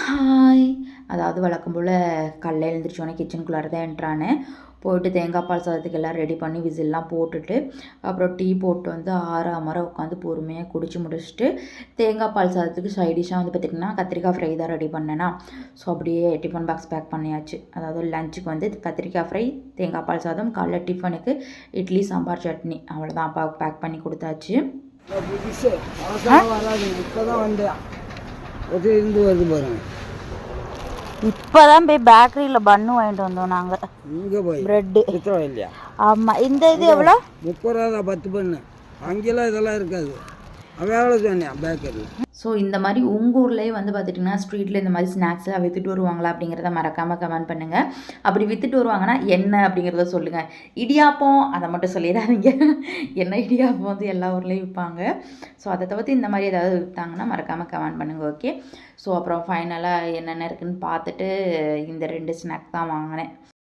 Hi. அதாவது வழக்கம் போல் காலைல எழுந்திரிச்சோன்னே கிச்சனுக்குள்ளார தான் என்ட்ரானே. போயிட்டு தேங்காய் பால் சாதத்துக்கு எல்லாம் ரெடி பண்ணி விசில்லாம் போட்டுட்டு அப்புறம் டீ போட்டு வந்து ஆறாமர உட்காந்து பொறுமையாக குடிச்சு முடிச்சுட்டு தேங்காய் பால் சாதத்துக்கு சைடிஷாக வந்து பார்த்திங்கன்னா கத்திரிக்காய் ஃப்ரை தான் ரெடி பண்ணேன்னா. ஸோ அப்படியே டிஃபன் பாக்ஸ் பேக் பண்ணியாச்சு. அதாவது லஞ்சுக்கு வந்து கத்திரிக்காய் ஃப்ரை, தேங்காய் பால் சாதம், காலைல டிஃபனுக்கு இட்லி சாம்பார் சட்னி, அவ்வளோதான் அப்பாவுக்கு பேக் பண்ணி கொடுத்தாச்சு. இப்போதான் போய் பேக்கரியில் பன்னு வாங்கிட்டு வந்தோம் நாங்கள். இங்கே போய் ப்ரெட்டு இல்லையா? ஆமாம். இந்த இது எவ்வளோ? 30 ரூபா தான் 10 பண்ணு. அங்கெல்லாம் இதெல்லாம் இருக்காது. அவன் எவ்வளோ சொன்னேன் பேக்கரி. ஸோ இந்த மாதிரி உங்கள் ஊர்லேயே வந்து பார்த்துட்டிங்கன்னா ஸ்ட்ரீட்டில் இந்த மாதிரி ஸ்நாக்ஸ்லாம் விற்றுட்டு வருவாங்களா அப்படிங்கிறத மறக்காமல் கமெண்ட் பண்ணுங்கள். அப்படி விற்றுட்டு வருவாங்கன்னா என்ன அப்படிங்கிறத சொல்லுங்கள். இடியாப்பம் அதை மட்டும் சொல்லிடாதீங்க. என்ன இடியாப்பம் வந்து எல்லா ஊர்லேயும் விற்பாங்க. ஸோ அதை தவிர்த்து இந்த மாதிரி ஏதாவது விற்றாங்கன்னா மறக்காமல் கமெண்ட் பண்ணுங்கள். ஓகே. ஸோ அப்புறம் ஃபைனலாக என்னென்ன இருக்குதுன்னு பார்த்துட்டு இந்த 2 ஸ்நாக்ஸ் தான் வாங்கினேன்.